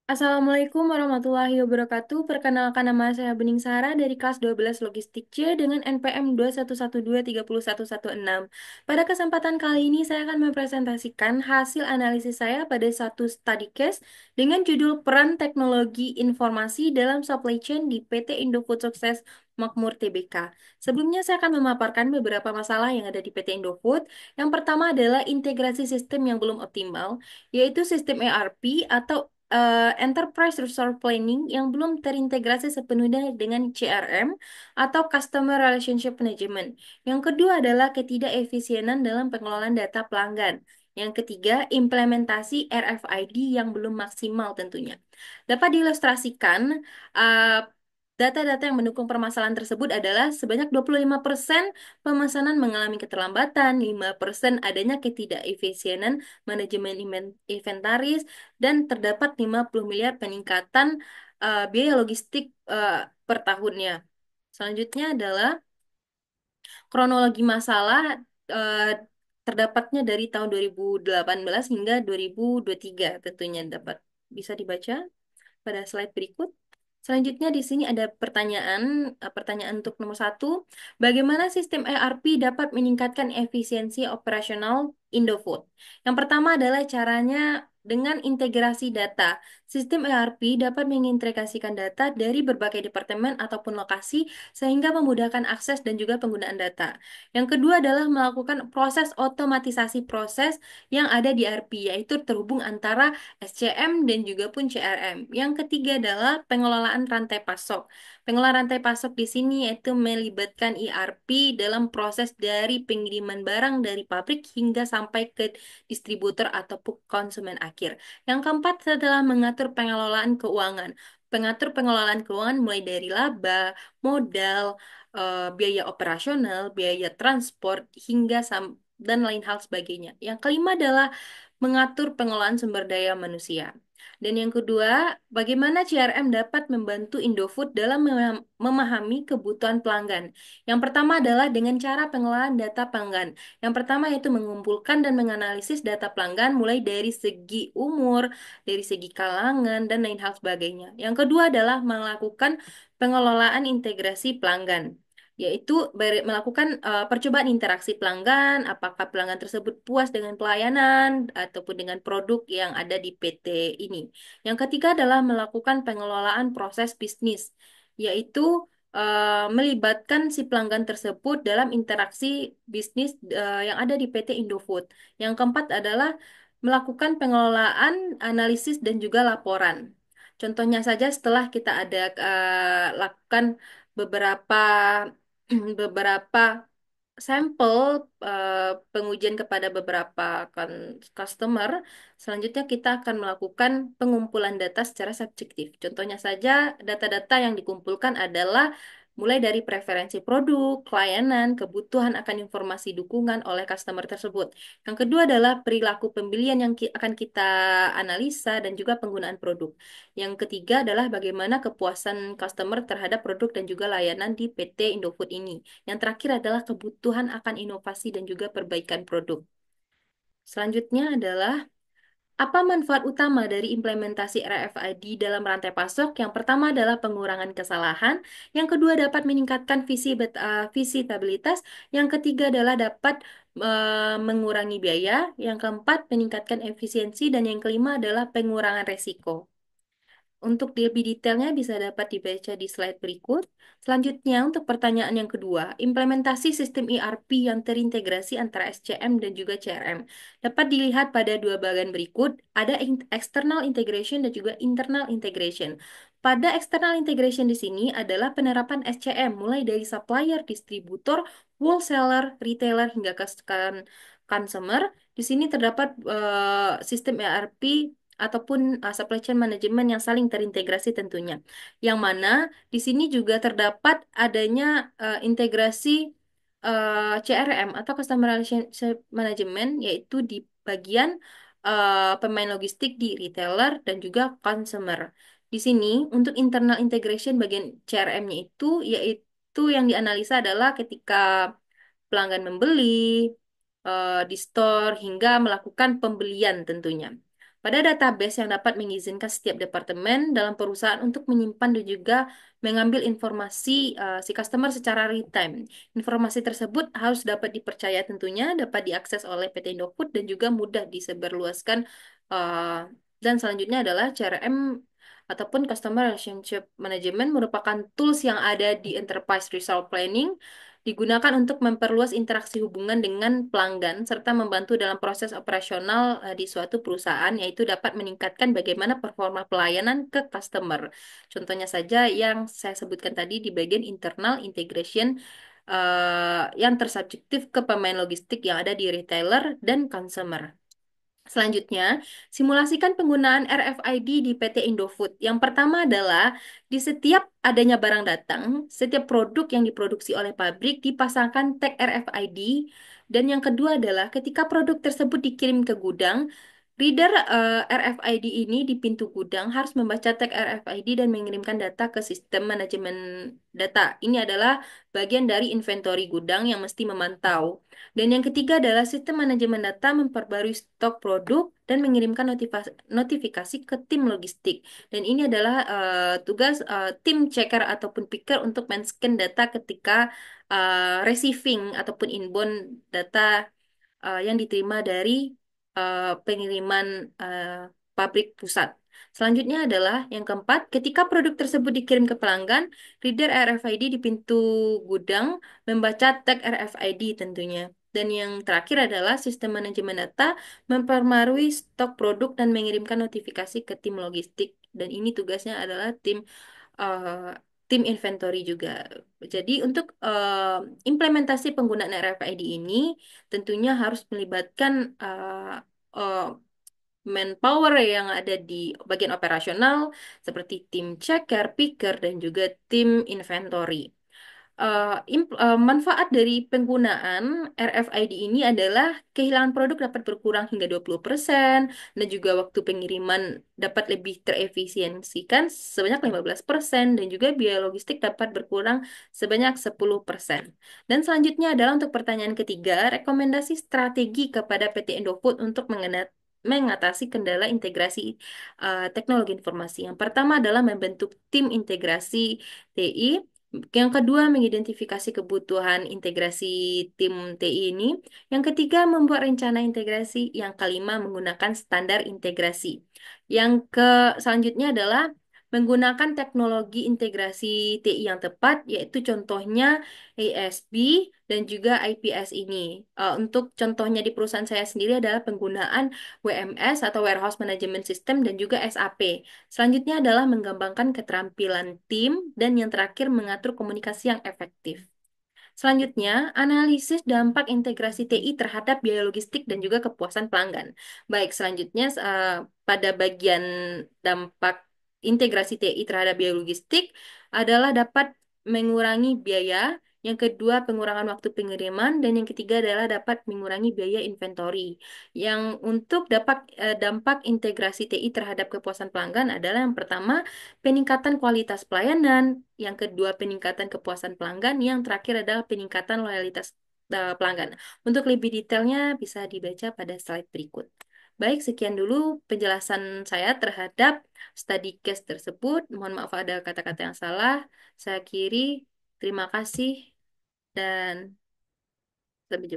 Assalamualaikum warahmatullahi wabarakatuh. Perkenalkan nama saya Bening Sara dari kelas 12 Logistik C dengan NPM 211230116. Pada kesempatan kali ini saya akan mempresentasikan hasil analisis saya pada satu study case dengan judul Peran Teknologi Informasi dalam Supply Chain di PT Indofood Sukses Makmur Tbk. Sebelumnya saya akan memaparkan beberapa masalah yang ada di PT Indofood. Yang pertama adalah integrasi sistem yang belum optimal, yaitu sistem ERP atau Enterprise Resource Planning yang belum terintegrasi sepenuhnya dengan CRM atau Customer Relationship Management. Yang kedua adalah ketidakefisienan dalam pengelolaan data pelanggan. Yang ketiga, implementasi RFID yang belum maksimal tentunya. Dapat diilustrasikan, uh, data-data yang mendukung permasalahan tersebut adalah sebanyak 25% pemesanan mengalami keterlambatan, 5% adanya ketidakefisienan manajemen inventaris, dan terdapat 50 miliar peningkatan biaya logistik per tahunnya. Selanjutnya adalah kronologi masalah eh, terdapatnya dari tahun 2018 hingga 2023 tentunya dapat bisa dibaca pada slide berikut. Selanjutnya di sini ada pertanyaan untuk nomor satu. Bagaimana sistem ERP dapat meningkatkan efisiensi operasional Indofood? Yang pertama adalah caranya dengan integrasi data. Sistem ERP dapat mengintegrasikan data dari berbagai departemen ataupun lokasi sehingga memudahkan akses dan juga penggunaan data. Yang kedua adalah melakukan proses otomatisasi proses yang ada di ERP, yaitu terhubung antara SCM dan juga pun CRM. Yang ketiga adalah pengelolaan rantai pasok. Pengelolaan rantai pasok di sini yaitu melibatkan ERP dalam proses dari pengiriman barang dari pabrik hingga sampai ke distributor ataupun konsumen akhir. Yang keempat adalah mengatur pengelolaan keuangan. Pengatur pengelolaan keuangan mulai dari laba, modal, biaya operasional, biaya transport, hingga dan lain hal sebagainya. Yang kelima adalah mengatur pengelolaan sumber daya manusia. Dan yang kedua, bagaimana CRM dapat membantu Indofood dalam memahami kebutuhan pelanggan. Yang pertama adalah dengan cara pengelolaan data pelanggan. Yang pertama yaitu mengumpulkan dan menganalisis data pelanggan mulai dari segi umur, dari segi kalangan, dan lain hal sebagainya. Yang kedua adalah melakukan pengelolaan integrasi pelanggan, yaitu melakukan percobaan interaksi pelanggan, apakah pelanggan tersebut puas dengan pelayanan ataupun dengan produk yang ada di PT ini. Yang ketiga adalah melakukan pengelolaan proses bisnis, yaitu melibatkan si pelanggan tersebut dalam interaksi bisnis yang ada di PT Indofood. Yang keempat adalah melakukan pengelolaan, analisis, dan juga laporan. Contohnya saja setelah kita ada lakukan beberapa beberapa sampel pengujian kepada beberapa customer, selanjutnya kita akan melakukan pengumpulan data secara subjektif. Contohnya saja, data-data yang dikumpulkan adalah mulai dari preferensi produk, layanan, kebutuhan akan informasi dukungan oleh customer tersebut. Yang kedua adalah perilaku pembelian yang akan kita analisa dan juga penggunaan produk. Yang ketiga adalah bagaimana kepuasan customer terhadap produk dan juga layanan di PT Indofood ini. Yang terakhir adalah kebutuhan akan inovasi dan juga perbaikan produk. Selanjutnya adalah apa manfaat utama dari implementasi RFID dalam rantai pasok? Yang pertama adalah pengurangan kesalahan, yang kedua dapat meningkatkan visitabilitas, yang ketiga adalah dapat mengurangi biaya, yang keempat meningkatkan efisiensi, dan yang kelima adalah pengurangan resiko. Untuk lebih detailnya bisa dapat dibaca di slide berikut. Selanjutnya, untuk pertanyaan yang kedua, implementasi sistem ERP yang terintegrasi antara SCM dan juga CRM dapat dilihat pada dua bagian berikut. Ada external integration dan juga internal integration. Pada external integration di sini adalah penerapan SCM mulai dari supplier, distributor, wholesaler, retailer hingga consumer. Di sini terdapat sistem ERP ataupun supply chain management yang saling terintegrasi tentunya. Yang mana di sini juga terdapat adanya integrasi CRM atau Customer Relationship Management, yaitu di bagian pemain logistik di retailer dan juga consumer. Di sini untuk internal integration bagian CRM-nya itu yaitu yang dianalisa adalah ketika pelanggan membeli di store hingga melakukan pembelian tentunya. pada database yang dapat mengizinkan setiap departemen dalam perusahaan untuk menyimpan dan juga mengambil informasi si customer secara real time. Informasi tersebut harus dapat dipercaya tentunya, dapat diakses oleh PT Indofood dan juga mudah disebarluaskan. eh, dan selanjutnya adalah CRM ataupun Customer Relationship Management merupakan tools yang ada di Enterprise Resource Planning digunakan untuk memperluas interaksi hubungan dengan pelanggan serta membantu dalam proses operasional di suatu perusahaan, yaitu dapat meningkatkan bagaimana performa pelayanan ke customer. Contohnya saja yang saya sebutkan tadi di bagian internal integration yang tersubjektif ke pemain logistik yang ada di retailer dan consumer. Selanjutnya, simulasikan penggunaan RFID di PT Indofood. Yang pertama adalah di setiap adanya barang datang, setiap produk yang diproduksi oleh pabrik dipasangkan tag RFID. Dan yang kedua adalah ketika produk tersebut dikirim ke gudang, reader RFID ini di pintu gudang harus membaca tag RFID dan mengirimkan data ke sistem manajemen data. Ini adalah bagian dari inventory gudang yang mesti memantau. Dan yang ketiga adalah sistem manajemen data memperbarui stok produk dan mengirimkan notifikasi ke tim logistik. Dan ini adalah tugas tim checker ataupun picker untuk men-scan data ketika receiving ataupun inbound data yang diterima dari pengiriman pabrik pusat. Selanjutnya adalah yang keempat, ketika produk tersebut dikirim ke pelanggan, reader RFID di pintu gudang membaca tag RFID tentunya. Dan yang terakhir adalah sistem manajemen data memperbarui stok produk dan mengirimkan notifikasi ke tim logistik. Dan ini tugasnya adalah tim inventory juga. Jadi untuk implementasi penggunaan RFID ini tentunya harus melibatkan uh, manpower yang ada di bagian operasional seperti tim checker, picker, dan juga tim inventory. Manfaat dari penggunaan RFID ini adalah kehilangan produk dapat berkurang hingga 20% dan juga waktu pengiriman dapat lebih terefisiensikan sebanyak 15% dan juga biaya logistik dapat berkurang sebanyak 10%. Dan selanjutnya adalah untuk pertanyaan ketiga, rekomendasi strategi kepada PT Indofood untuk mengatasi kendala integrasi teknologi informasi. Yang pertama adalah membentuk tim integrasi TI. Yang kedua, mengidentifikasi kebutuhan integrasi tim TI ini. Yang ketiga, membuat rencana integrasi. Yang kelima, menggunakan standar integrasi. Yang ke selanjutnya adalah menggunakan teknologi integrasi TI yang tepat, yaitu contohnya ASB dan juga IPS ini. Untuk contohnya di perusahaan saya sendiri adalah penggunaan WMS atau Warehouse Management System dan juga SAP. Selanjutnya adalah mengembangkan keterampilan tim dan yang terakhir mengatur komunikasi yang efektif. Selanjutnya, analisis dampak integrasi TI terhadap biaya logistik dan juga kepuasan pelanggan. Baik, selanjutnya pada bagian dampak integrasi TI terhadap biaya logistik adalah dapat mengurangi biaya, yang kedua pengurangan waktu pengiriman, dan yang ketiga adalah dapat mengurangi biaya inventory. Yang untuk dampak integrasi TI terhadap kepuasan pelanggan adalah yang pertama, peningkatan kualitas pelayanan, yang kedua peningkatan kepuasan pelanggan, yang terakhir adalah peningkatan loyalitas pelanggan. Untuk lebih detailnya bisa dibaca pada slide berikut. Baik, sekian dulu penjelasan saya terhadap study case tersebut. Mohon maaf ada kata-kata yang salah. Saya akhiri. Terima kasih dan sampai jumpa.